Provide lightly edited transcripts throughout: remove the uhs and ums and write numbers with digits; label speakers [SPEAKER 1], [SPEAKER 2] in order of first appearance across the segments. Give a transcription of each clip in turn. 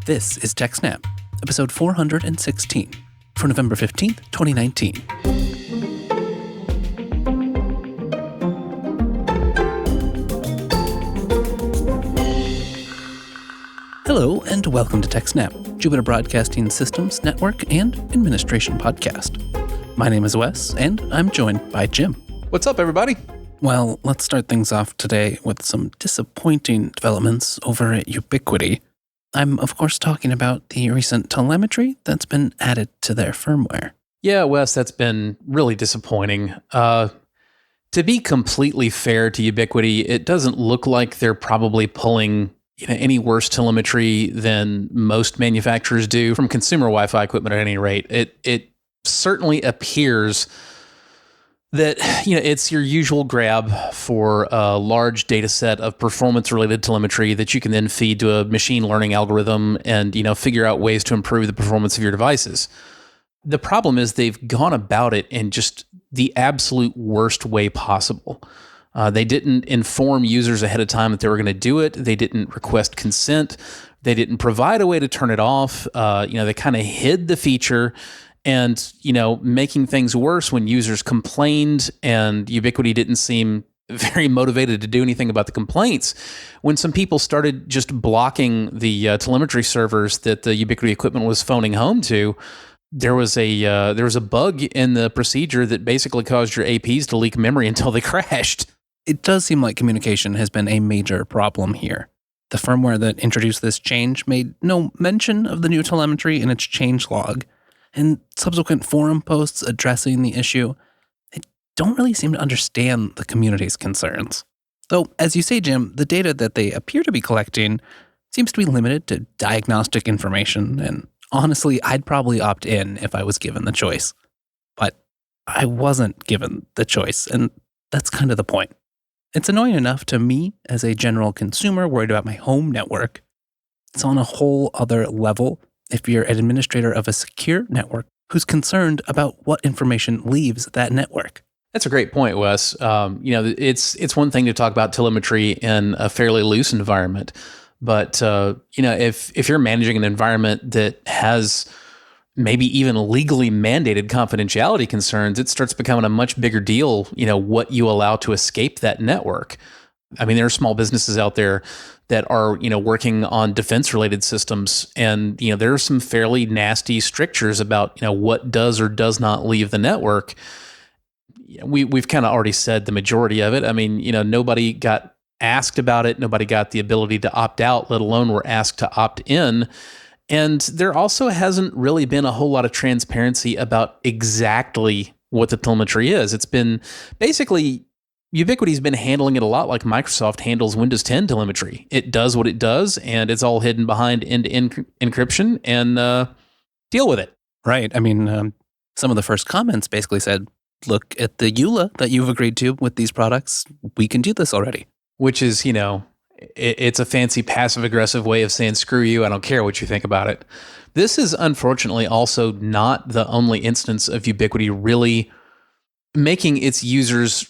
[SPEAKER 1] This is TechSNAP, episode 416, for November 15th, 2019. Hello, and welcome to TechSNAP, Jupiter Broadcasting Systems, Network, and Administration podcast. My name is Wes, and I'm joined by Jim.
[SPEAKER 2] What's up, everybody?
[SPEAKER 1] Well, let's start things off today with some disappointing developments over at Ubiquiti. I'm, of course, talking about the recent telemetry that's been added to their firmware.
[SPEAKER 2] Yeah, Wes, that's been really disappointing. To be completely fair to Ubiquiti, it doesn't look like they're probably pulling any worse telemetry than most manufacturers do from consumer Wi-Fi equipment at any rate. It certainly appears that it's your usual grab for a large data set of performance-related telemetry that you can then feed to a machine learning algorithm and figure out ways to improve the performance of your devices. The problem is they've gone about it in just the absolute worst way possible. They didn't inform users ahead of time that they were going to do it. They didn't request consent. They didn't provide a way to turn it off. They kind of hid the feature. And, making things worse when users complained and Ubiquiti didn't seem very motivated to do anything about the complaints. When some people started just blocking the telemetry servers that the Ubiquiti equipment was phoning home to, there was a bug in the procedure that basically caused your APs to leak memory until they crashed.
[SPEAKER 1] It does seem like communication has been a major problem here. The firmware that introduced this change made no mention of the new telemetry in its change log. And subsequent forum posts addressing the issue, they don't really seem to understand the community's concerns. Though, as you say, Jim, the data that they appear to be collecting seems to be limited to diagnostic information, and honestly, I'd probably opt in if I was given the choice. But I wasn't given the choice, and that's kind of the point. It's annoying enough to me as a general consumer worried about my home network. It's on a whole other level if you're an administrator of a secure network who's concerned about what information leaves that network.
[SPEAKER 2] That's a great point, Wes. It's one thing to talk about telemetry in a fairly loose environment, but if you're managing an environment that has maybe even legally mandated confidentiality concerns, it starts becoming a much bigger deal. What you allow to escape that network. I mean, there are small businesses out there that are, working on defense-related systems, and there are some fairly nasty strictures about, what does or does not leave the network. We've kind of already said the majority of it. I mean, nobody got asked about it. Nobody got the ability to opt out, let alone were asked to opt in. And there also hasn't really been a whole lot of transparency about exactly what the telemetry is. It's been basically Ubiquiti's been handling it a lot like Microsoft handles Windows 10 telemetry. It does what it does, and it's all hidden behind end-to-end encryption, and deal with it.
[SPEAKER 1] Right. I mean, some of the first comments basically said, look at the EULA that you've agreed to with these products. We can do this already.
[SPEAKER 2] Which is, it's a fancy passive-aggressive way of saying, screw you, I don't care what you think about it. This is unfortunately also not the only instance of Ubiquiti really making its users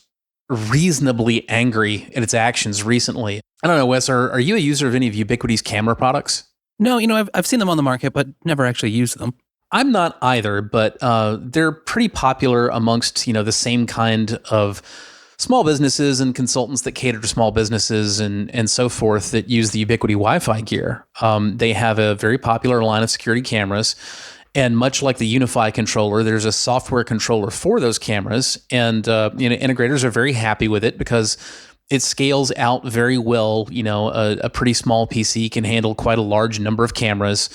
[SPEAKER 2] reasonably angry at its actions recently. I don't know, Wes, are you a user of any of Ubiquiti's camera products?
[SPEAKER 1] No, I've seen them on the market, but never actually used them.
[SPEAKER 2] I'm not either, but they're pretty popular amongst, the same kind of small businesses and consultants that cater to small businesses and so forth that use the Ubiquiti Wi-Fi gear. They have a very popular line of security cameras. And much like the Unify controller, there's a software controller for those cameras. And integrators are very happy with it because it scales out very well. A pretty small PC can handle quite a large number of cameras.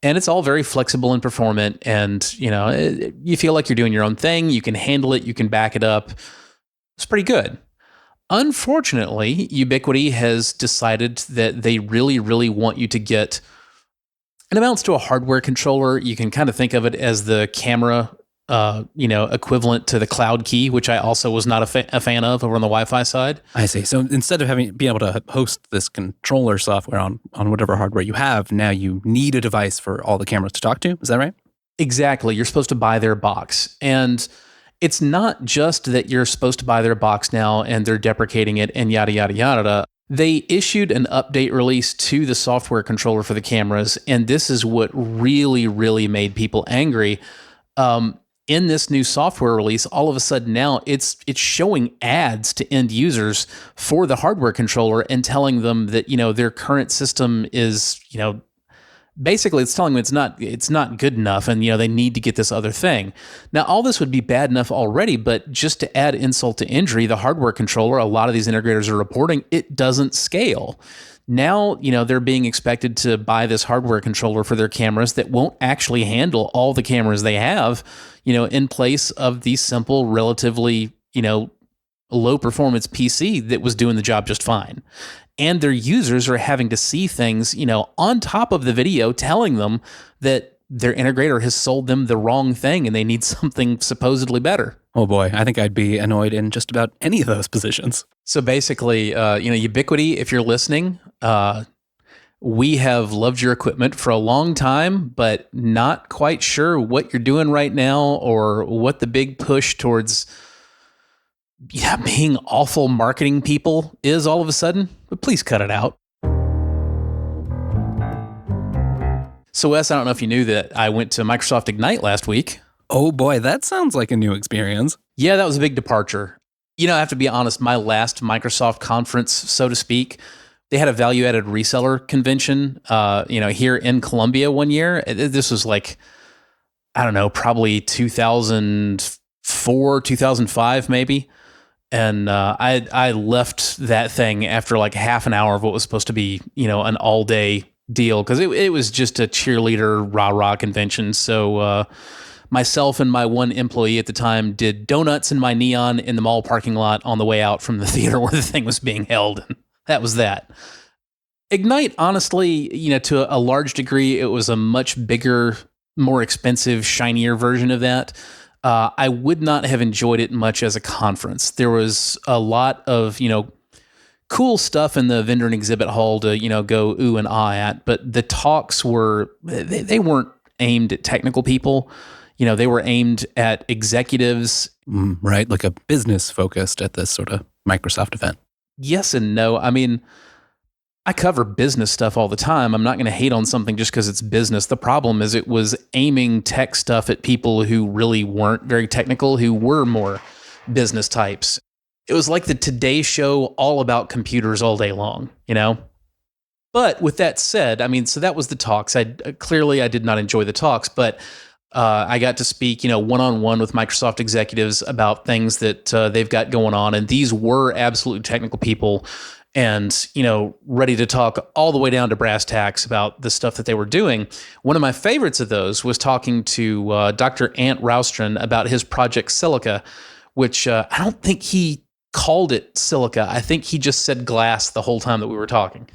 [SPEAKER 2] And it's all very flexible and performant. And, you feel like you're doing your own thing. You can handle it. You can back it up. It's pretty good. Unfortunately, Ubiquiti has decided that they really, really want you to get it amounts to a hardware controller. You can kind of think of it as the camera, equivalent to the cloud key, which I also was not a fan of over on the Wi-Fi side.
[SPEAKER 1] I see. So instead of being able to host this controller software on whatever hardware you have, now you need a device for all the cameras to talk to. Is that right?
[SPEAKER 2] Exactly. You're supposed to buy their box. And it's not just that you're supposed to buy their box now and they're deprecating it and yada, yada, yada. They issued an update release to the software controller for the cameras, and this is what really, really made people angry. In this new software release, all of a sudden now it's showing ads to end users for the hardware controller and telling them that, their current system is, basically it's telling them it's not good enough, and they need to get this other thing. Now, all this would be bad enough already, but just to add insult to injury, the hardware controller, a lot of these integrators are reporting it doesn't scale. Now, they're being expected to buy this hardware controller for their cameras that won't actually handle all the cameras they have, in place of the simple, relatively, low performance PC that was doing the job just fine. And their users are having to see things, on top of the video telling them that their integrator has sold them the wrong thing and they need something supposedly better.
[SPEAKER 1] Oh boy, I think I'd be annoyed in just about any of those positions.
[SPEAKER 2] So basically, Ubiquiti, if you're listening, we have loved your equipment for a long time, but not quite sure what you're doing right now or what the big push towards being awful marketing people is all of a sudden, but please cut it out. So Wes, I don't know if you knew that I went to Microsoft Ignite last week.
[SPEAKER 1] Oh boy, that sounds like a new experience.
[SPEAKER 2] Yeah, that was a big departure. I have to be honest, my last Microsoft conference, so to speak, they had a value-added reseller convention, here in Columbia one year. This was like, I don't know, probably 2004, 2005 maybe. And I left that thing after like half an hour of what was supposed to be, an all-day deal, because it was just a cheerleader rah-rah convention. So myself and my one employee at the time did donuts in my neon in the mall parking lot on the way out from the theater where the thing was being held. And that was that. Ignite, honestly, to a large degree, it was a much bigger, more expensive, shinier version of that. I would not have enjoyed it much as a conference. There was a lot of, cool stuff in the vendor and exhibit hall to, go ooh and ah at, but the talks they weren't aimed at technical people. They were aimed at executives.
[SPEAKER 1] Right, like a business focused at this sort of Microsoft event.
[SPEAKER 2] Yes and no. I mean, I cover business stuff all the time. I'm not going to hate on something just because it's business. The problem is it was aiming tech stuff at people who really weren't very technical, who were more business types. It was like the Today Show, all about computers all day long, But with that said, so that was the talks. I did not enjoy the talks, but I got to speak, one-on-one with Microsoft executives about things that they've got going on. And these were absolutely technical people and, ready to talk all the way down to brass tacks about the stuff that they were doing. One of my favorites of those was talking to Dr. Ant Roustron about his Project Silica, which I don't think he called it Silica. I think he just said glass the whole time that we were talking.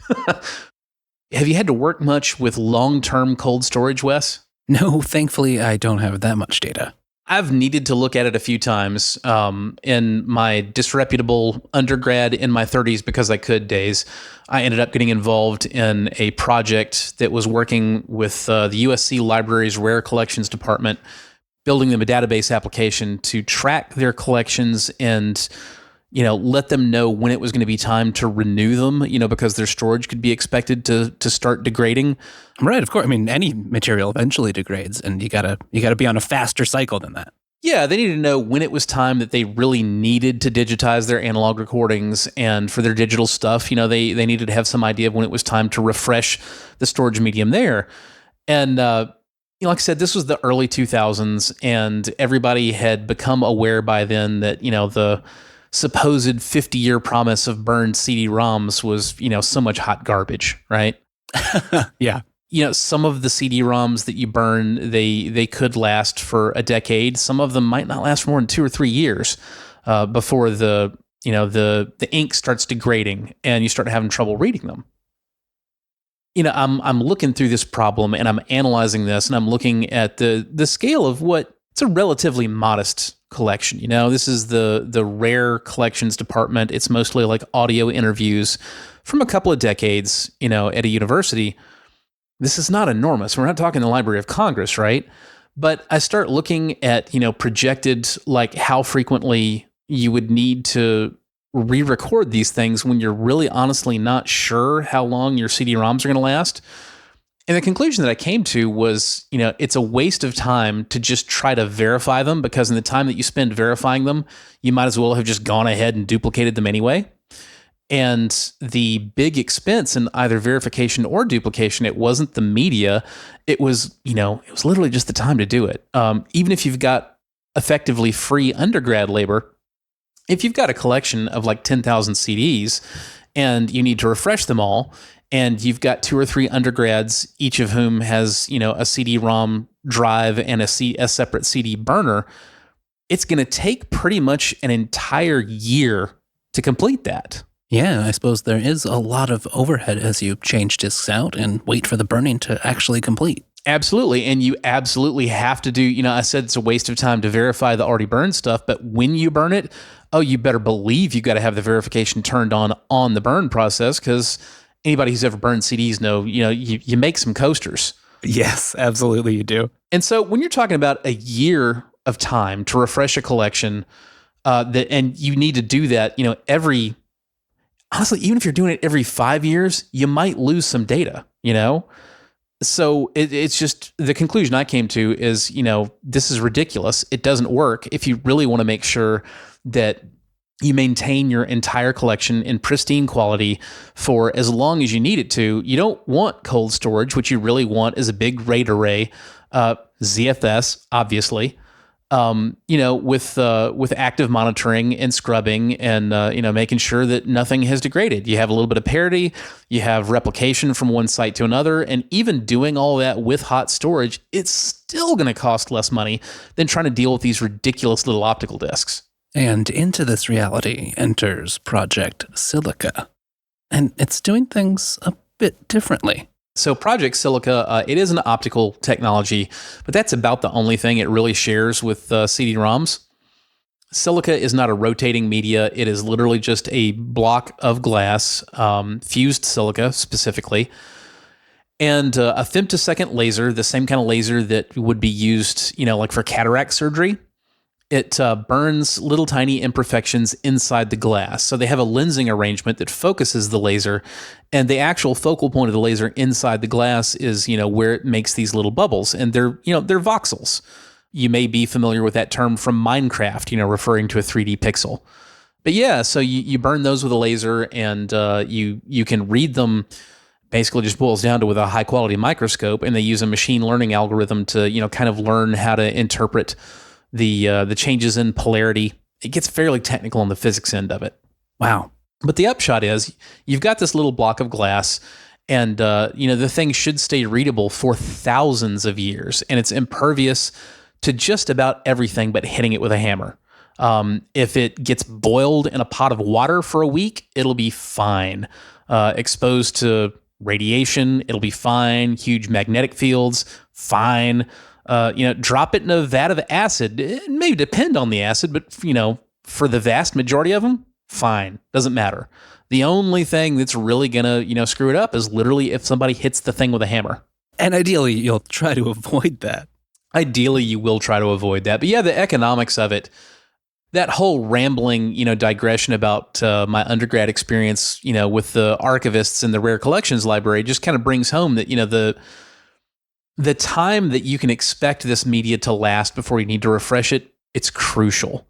[SPEAKER 2] Have you had to work much with long-term cold storage, Wes?
[SPEAKER 1] No, thankfully, I don't have that much data.
[SPEAKER 2] I've needed to look at it a few times in my disreputable undergrad in my 30s because I could days. I ended up getting involved in a project that was working with the USC Library's Rare Collections Department, building them a database application to track their collections and let them know when it was going to be time to renew them, because their storage could be expected to start degrading.
[SPEAKER 1] Right, of course. Any material eventually degrades, and you gotta be on a faster cycle than that.
[SPEAKER 2] Yeah, they needed to know when it was time that they really needed to digitize their analog recordings, and for their digital stuff, they needed to have some idea of when it was time to refresh the storage medium there. And like I said, this was the early 2000s, and everybody had become aware by then that the supposed 50-year promise of burned CD-ROMs was, so much hot garbage, right?
[SPEAKER 1] Yeah.
[SPEAKER 2] Some of the CD-ROMs that you burn, they could last for a decade. Some of them might not last for more than 2 or 3 years before the ink starts degrading and you start having trouble reading them. I'm looking through this problem and I'm analyzing this and I'm looking at the scale of what it's a relatively modest collection. This is the Rare Collections Department. It's mostly like audio interviews from a couple of decades, at a university. This is not enormous. We're not talking the Library of Congress, right? But I start looking at, projected, like how frequently you would need to re-record these things when you're really honestly not sure how long your CD-ROMs are going to last. And the conclusion that I came to was, it's a waste of time to just try to verify them, because in the time that you spend verifying them, you might as well have just gone ahead and duplicated them anyway. And the big expense in either verification or duplication, it wasn't the media. It was, it was literally just the time to do it. Even if you've got effectively free undergrad labor, if you've got a collection of like 10,000 CDs and you need to refresh them all, and you've got 2 or 3 undergrads, each of whom has, a CD-ROM drive and a separate CD burner, it's going to take pretty much an entire year to complete that.
[SPEAKER 1] Yeah, I suppose there is a lot of overhead as you change disks out and wait for the burning to actually complete.
[SPEAKER 2] Absolutely. And you absolutely have to do, I said it's a waste of time to verify the already burned stuff, but when you burn it, you better believe you got to have the verification turned on the burn process, because anybody who's ever burned CDs know, you make some coasters.
[SPEAKER 1] Yes, absolutely you do.
[SPEAKER 2] And so when you're talking about a year of time to refresh a collection, and you need to do that, honestly, even if you're doing it every 5 years, you might lose some data, So it's just, the conclusion I came to is, this is ridiculous. It doesn't work. If you really want to make sure that you maintain your entire collection in pristine quality for as long as you need it to, you don't want cold storage. What you really want is a big RAID array, ZFS, obviously, with active monitoring and scrubbing and, making sure that nothing has degraded. You have a little bit of parity, you have replication from one site to another, and even doing all that with hot storage, it's still going to cost less money than trying to deal with these ridiculous little optical disks.
[SPEAKER 1] And into this reality enters Project Silica. And it's doing things a bit differently.
[SPEAKER 2] So Project Silica, it is an optical technology, but that's about the only thing it really shares with CD-ROMs. Silica is not a rotating media. It is literally just a block of glass, fused silica specifically, and a femtosecond laser, the same kind of laser that would be used, like for cataract surgery. It burns little tiny imperfections inside the glass. So they have a lensing arrangement that focuses the laser, and the actual focal point of the laser inside the glass is, where it makes these little bubbles, and they're voxels. You may be familiar with that term from Minecraft, referring to a 3D pixel. But yeah, so you burn those with a laser, and you can read them. Basically just boils down to with a high quality microscope, and they use a machine learning algorithm to, kind of learn how to interpret the changes in polarity. It gets fairly technical on the physics end of it.
[SPEAKER 1] Wow.
[SPEAKER 2] But the upshot is you've got this little block of glass, and the thing should stay readable for thousands of years, and it's impervious to just about everything but hitting it with a hammer. If it gets boiled in a pot of water for a week, it'll be fine. Exposed to radiation, it'll be fine. Huge magnetic fields, fine. Drop it in a vat of acid. It may depend on the acid, but, for the vast majority of them, fine. Doesn't matter. The only thing that's really going to, screw it up is literally if somebody hits the thing with a hammer.
[SPEAKER 1] And ideally, you'll try to avoid that.
[SPEAKER 2] Ideally, you will try to avoid that. But yeah, the economics of it, that whole rambling, digression about my undergrad experience, with the archivists and the rare collections library just kind of brings home that, the time that you can expect this media to last before you need to refresh it, it's crucial.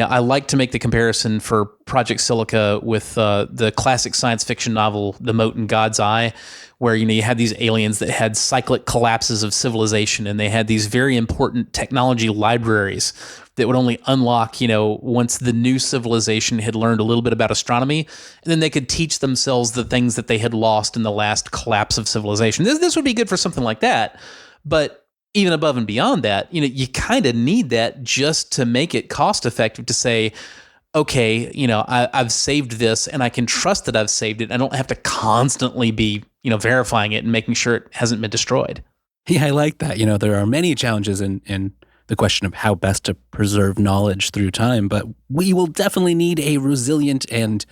[SPEAKER 2] I like to make the comparison for Project Silica with the classic science fiction novel, The Mote in God's Eye, where, you had these aliens that had cyclic collapses of civilization, and they had these very important technology libraries that would only unlock, once the new civilization had learned a little bit about astronomy, and then they could teach themselves the things that they had lost in the last collapse of civilization. This would be good for something like that, but even above and beyond that, you kind of need that just to make it cost effective to say, okay, I've saved this and I can trust that I've saved it. I don't have to constantly be, verifying it and making sure it hasn't been destroyed.
[SPEAKER 1] Yeah, I like that. There are many challenges in the question of how best to preserve knowledge through time, but we will definitely need a resilient and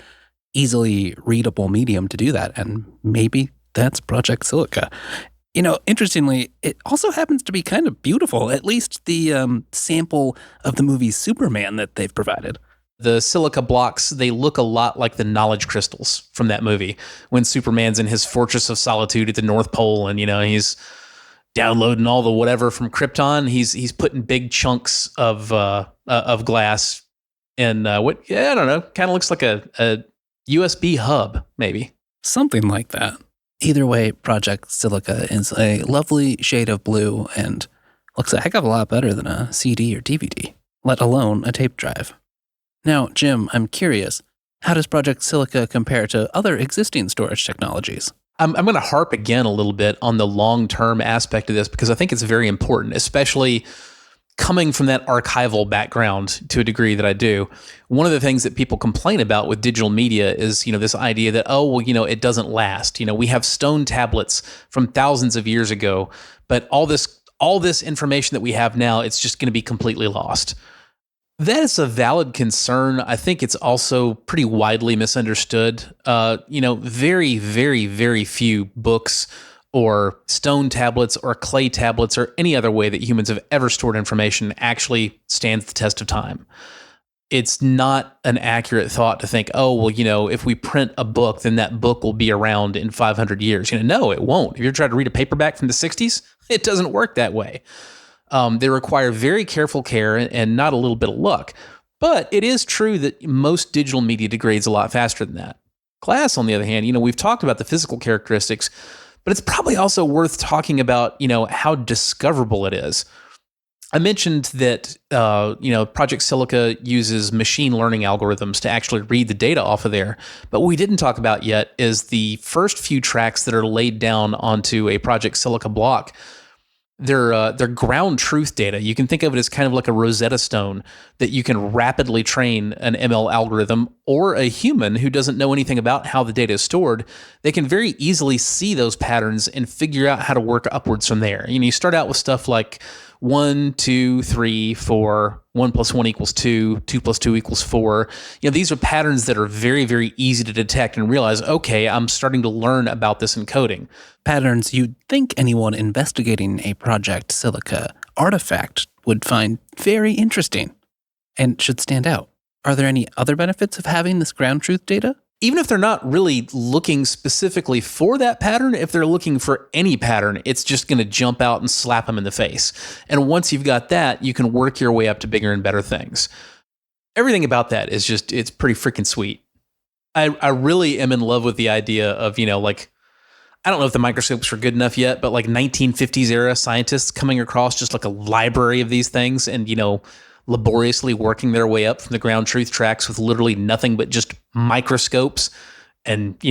[SPEAKER 1] easily readable medium to do that. And maybe that's Project Silica. Interestingly, it also happens to be kind of beautiful, at least the sample of the movie Superman that they've provided.
[SPEAKER 2] The silica blocks, they look a lot like the knowledge crystals from that movie when Superman's in his fortress of solitude at the North Pole and, he's downloading all the whatever from Krypton. He's putting big chunks of glass in I don't know, kind of looks like a USB hub, maybe.
[SPEAKER 1] Something like that. Either way, Project Silica is a lovely shade of blue and looks a heck of a lot better than a CD or DVD, let alone a tape drive. Now, Jim, I'm curious, how does Project Silica compare to other existing storage technologies?
[SPEAKER 2] I'm going to harp again a little bit on the long-term aspect of this because I think it's very important, especially coming from that archival background to a degree that I do. One of the things that people complain about with digital media is, this idea that, it doesn't last. We have stone tablets from thousands of years ago, but all this information that we have now, it's just going to be completely lost. That is a valid concern. I think it's also pretty widely misunderstood. Very, very, very few books or stone tablets or clay tablets or any other way that humans have ever stored information actually stands the test of time. It's not an accurate thought to think, if we print a book, then that book will be around in 500 years. No, it won't. If you're trying to read a paperback from the 60s, it doesn't work that way. They require very careful care and not a little bit of luck. But it is true that most digital media degrades a lot faster than that. Glass, on the other hand, we've talked about the physical characteristics, but it's probably also worth talking about, how discoverable it is. I mentioned that, Project Silica uses machine learning algorithms to actually read the data off of there. But what we didn't talk about yet is the first few tracks that are laid down onto a Project Silica block. They're ground truth data. You can think of it as kind of like a Rosetta Stone that you can rapidly train an ML algorithm or a human who doesn't know anything about how the data is stored. They can very easily see those patterns and figure out how to work upwards from there. You start out with stuff like 1, 2, 3, 4, 1 plus 1 equals 2, 2 plus 2 equals 4. These are patterns that are very, very easy to detect and realize, okay, I'm starting to learn about this encoding.
[SPEAKER 1] Patterns you'd think anyone investigating a Project Silica artifact would find very interesting and should stand out. Are there any other benefits of having this ground truth data?
[SPEAKER 2] Even if they're not really looking specifically for that pattern, if they're looking for any pattern, it's just going to jump out and slap them in the face. And once you've got that, you can work your way up to bigger and better things. Everything about that is it's pretty freaking sweet. I really am in love with the idea of, I don't know if the microscopes were good enough yet, but like 1950s era scientists coming across just like a library of these things and, laboriously working their way up from the ground truth tracks with literally nothing but just microscopes and,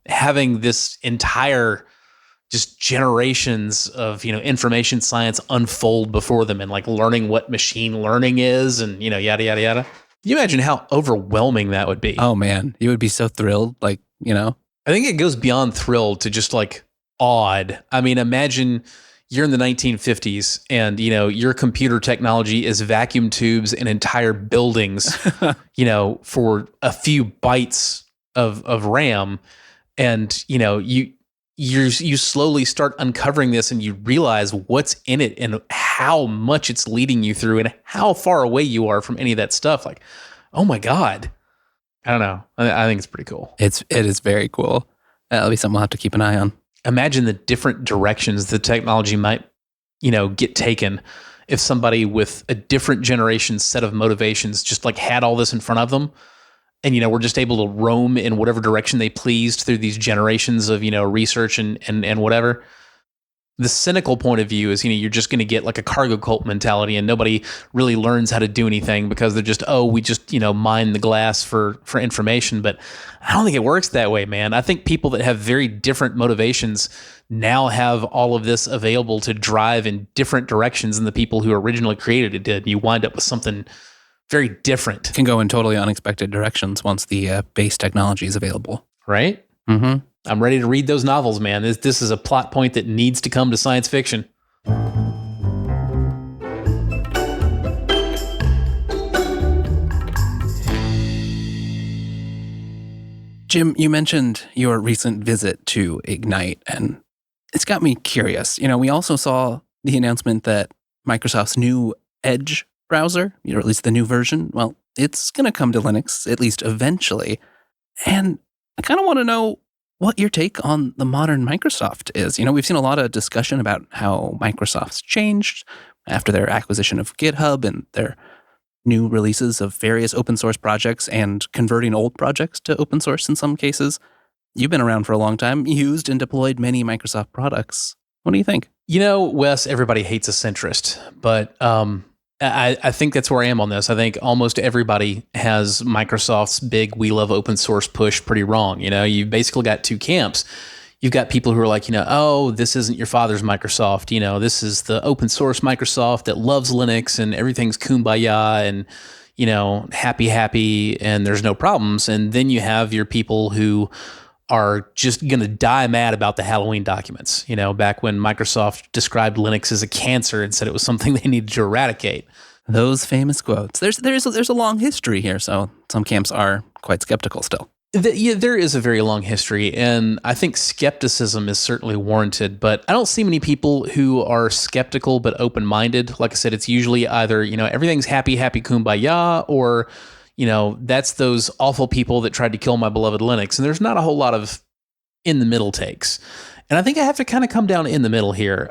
[SPEAKER 2] having this entire just generations of, information science unfold before them and like learning what machine learning is and, yada, yada, yada. Can you imagine how overwhelming that would be?
[SPEAKER 1] Oh man, you would be so thrilled. I
[SPEAKER 2] think it goes beyond thrilled to just like awed. I mean, imagine you're in the 1950s and, your computer technology is vacuum tubes and entire buildings, for a few bytes of RAM. And, you slowly start uncovering this and you realize what's in it and how much it's leading you through and how far away you are from any of that stuff. Like, oh my God. I don't know. I think it's pretty cool.
[SPEAKER 1] It is very cool. That'll be something we'll have to keep an eye on.
[SPEAKER 2] Imagine the different directions the technology might, get taken if somebody with a different generation set of motivations just like had all this in front of them and, were just able to roam in whatever direction they pleased through these generations of, research and whatever. The cynical point of view is, you're just going to get like a cargo cult mentality and nobody really learns how to do anything because they're just, we just, mine the glass for information. But I don't think it works that way, man. I think people that have very different motivations now have all of this available to drive in different directions than the people who originally created it did. You wind up with something very different.
[SPEAKER 1] Can go in totally unexpected directions once the base technology is available.
[SPEAKER 2] Right?
[SPEAKER 1] Mm-hmm.
[SPEAKER 2] I'm ready to read those novels, man. This is a plot point that needs to come to science fiction.
[SPEAKER 1] Jim, you mentioned your recent visit to Ignite, and it's got me curious. We also saw the announcement that Microsoft's new Edge browser, or at least the new version, well, it's going to come to Linux, at least eventually. And I kind of want to know what your take on the modern Microsoft is. We've seen a lot of discussion about how Microsoft's changed after their acquisition of GitHub and their new releases of various open source projects and converting old projects to open source in some cases. You've been around for a long time, used and deployed many Microsoft products. What do you think?
[SPEAKER 2] Wes, everybody hates a centrist, but I think that's where I am on this. I think almost everybody has Microsoft's big "we love open source" push pretty wrong. You've basically got two camps. You've got people who are like, oh, this isn't your father's Microsoft. This is the open source Microsoft that loves Linux and everything's kumbaya and, happy, and there's no problems. And then you have your people who are just going to die mad about the Halloween documents, back when Microsoft described Linux as a cancer and said it was something they needed to eradicate.
[SPEAKER 1] Those famous quotes. There's a long history here, so some camps are quite skeptical still.
[SPEAKER 2] There is a very long history, and I think skepticism is certainly warranted, but I don't see many people who are skeptical but open-minded. Like I said, it's usually either, everything's happy kumbaya, or, that's those awful people that tried to kill my beloved Linux, and there's not a whole lot of in-the-middle takes. And I think I have to kind of come down in the middle here.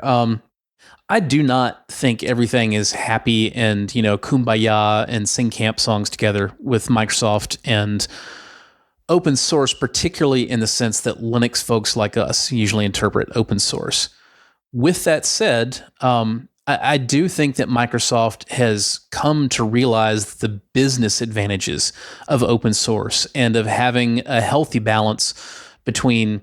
[SPEAKER 2] I do not think everything is happy and, kumbaya and sing camp songs together with Microsoft and open source, particularly in the sense that Linux folks like us usually interpret open source. With that said, I do think that Microsoft has come to realize the business advantages of open source and of having a healthy balance between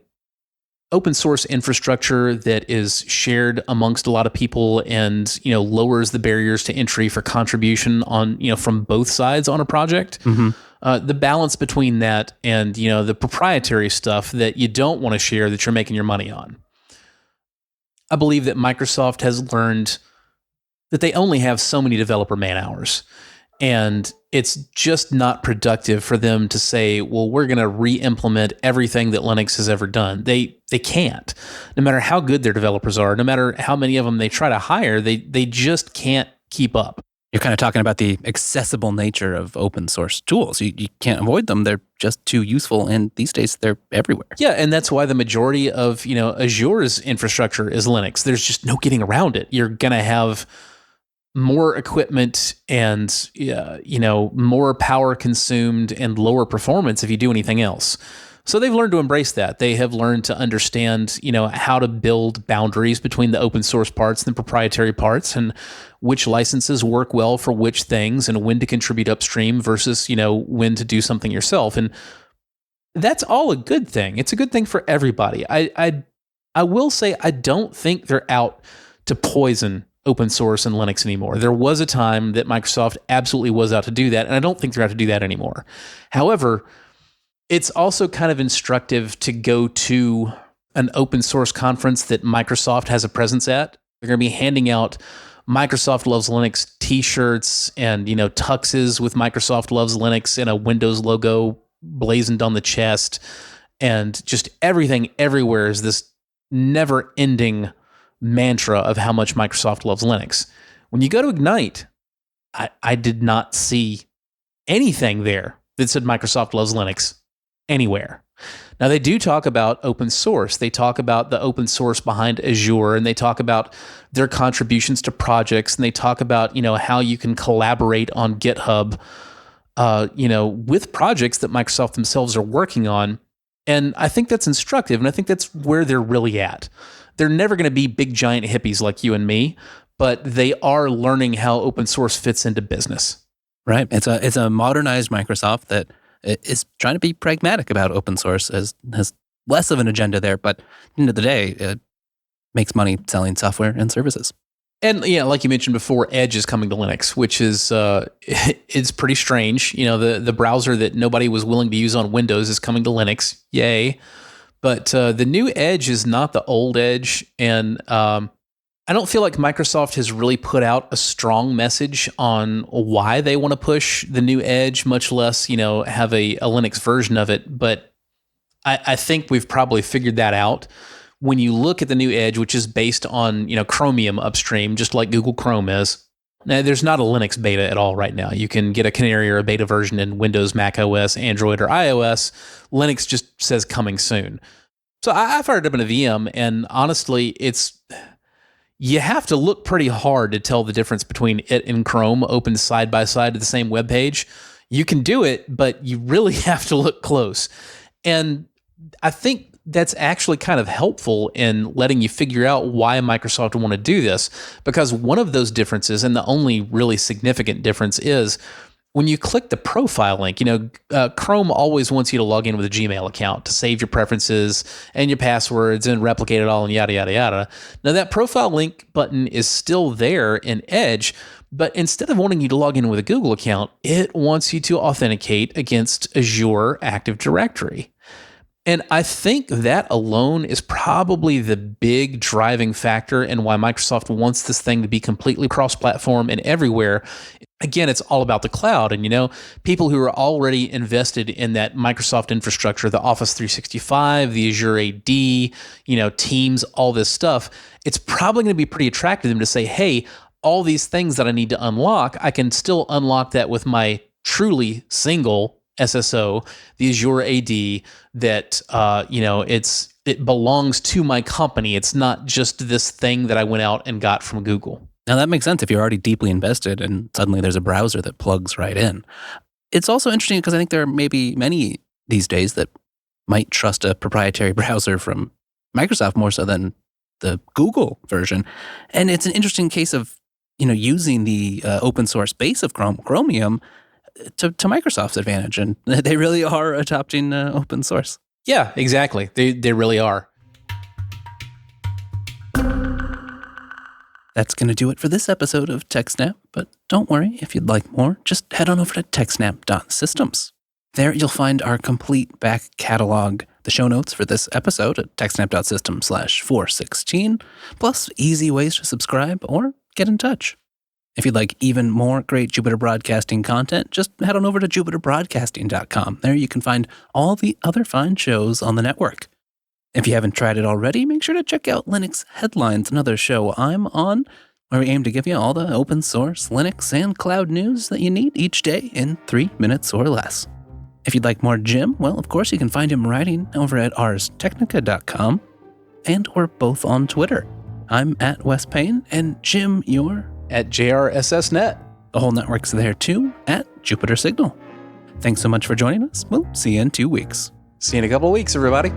[SPEAKER 2] open source infrastructure that is shared amongst a lot of people and, lowers the barriers to entry for contribution on, from both sides on a project. Mm-hmm. The balance between that and, the proprietary stuff that you don't want to share that you're making your money on. I believe that Microsoft has learned that they only have so many developer man hours. And it's just not productive for them to say, well, we're going to re-implement everything that Linux has ever done. They can't. No matter how good their developers are, no matter how many of them they try to hire, they just can't keep up.
[SPEAKER 1] You're kind of talking about the accessible nature of open source tools. You can't avoid them. They're just too useful. And these days, they're everywhere.
[SPEAKER 2] Yeah, and that's why the majority of Azure's infrastructure is Linux. There's just no getting around it. You're going to have more equipment and more power consumed and lower performance if you do anything else. So they've learned to embrace that. They have learned to understand, how to build boundaries between the open source parts and the proprietary parts, and which licenses work well for which things, and when to contribute upstream versus, when to do something yourself. And that's all a good thing. It's a good thing for everybody. I will say I don't think they're out to poison open source and Linux anymore. There was a time that Microsoft absolutely was out to do that, and I don't think they're out to do that anymore. However, it's also kind of instructive to go to an open source conference that Microsoft has a presence at. They're going to be handing out Microsoft Loves Linux t-shirts and, tuxes with Microsoft Loves Linux and a Windows logo blazoned on the chest, and just everything everywhere is this never-ending mantra of how much Microsoft loves Linux. When you go to Ignite, I did not see anything there that said Microsoft loves Linux anywhere. Now, they do talk about open source. They talk about the open source behind Azure, and they talk about their contributions to projects, and they talk about, how you can collaborate on GitHub, with projects that Microsoft themselves are working on. And I think that's instructive, and I think that's where they're really at. They're never going to be big, giant hippies like you and me, but they are learning how open source fits into business.
[SPEAKER 1] Right. It's a modernized Microsoft that is trying to be pragmatic about open source, has less of an agenda there, but at the end of the day, it makes money selling software and services.
[SPEAKER 2] And yeah, like you mentioned before, Edge is coming to Linux, which is it's pretty strange. The browser that nobody was willing to use on Windows is coming to Linux. Yay. But the new Edge is not the old Edge, and I don't feel like Microsoft has really put out a strong message on why they want to push the new Edge, much less, have a Linux version of it. But I think we've probably figured that out. When you look at the new Edge, which is based on, Chromium upstream, just like Google Chrome is, Now, there's not a Linux beta at all right now. You can get a Canary or a beta version in Windows, Mac OS, Android, or iOS. Linux just says coming soon. So I fired up in a VM, and honestly, you have to look pretty hard to tell the difference between it and Chrome open side by side to the same web page. You can do it, but you really have to look close. And I think that's actually kind of helpful in letting you figure out why Microsoft would want to do this, because one of those differences, and the only really significant difference, is when you click the profile link. Chrome always wants you to log in with a Gmail account to save your preferences and your passwords and replicate it all and yada, yada, yada. Now, that profile link button is still there in Edge, but instead of wanting you to log in with a Google account, it wants you to authenticate against Azure Active Directory. And I think that alone is probably the big driving factor in why Microsoft wants this thing to be completely cross-platform and everywhere. Again, it's all about the cloud. And, people who are already invested in that Microsoft infrastructure, the Office 365, the Azure AD, Teams, all this stuff, it's probably going to be pretty attractive to them to say, hey, all these things that I need to unlock, I can still unlock that with my truly single SSO, the Azure AD, that it belongs to my company. It's not just this thing that I went out and got from Google.
[SPEAKER 1] Now that makes sense if you're already deeply invested and suddenly there's a browser that plugs right in. It's also interesting because I think there may be many these days that might trust a proprietary browser from Microsoft more so than the Google version. And it's an interesting case of, using the open source base of Chromium to Microsoft's advantage, and they really are adopting open source.
[SPEAKER 2] Yeah, exactly. They really are.
[SPEAKER 1] That's going to do it for this episode of TechSNAP, but don't worry, if you'd like more, just head on over to techsnap.systems. There you'll find our complete back catalog, the show notes for this episode at techsnap.systems/416, plus easy ways to subscribe or get in touch. If you'd like even more great Jupiter Broadcasting content, just head on over to jupiterbroadcasting.com. There you can find all the other fine shows on the network. If you haven't tried it already, make sure to check out Linux Headlines, another show I'm on, where we aim to give you all the open source, Linux, and cloud news that you need each day in 3 minutes or less. If you'd like more Jim, well, of course, you can find him writing over at arstechnica.com, and we're both on Twitter. I'm at Wes Payne, and Jim, you're
[SPEAKER 2] at JRSSNet.
[SPEAKER 1] The whole network's there too, at Jupiter Signal. Thanks so much for joining us. We'll see you in 2 weeks.
[SPEAKER 2] See you in a couple of weeks, everybody.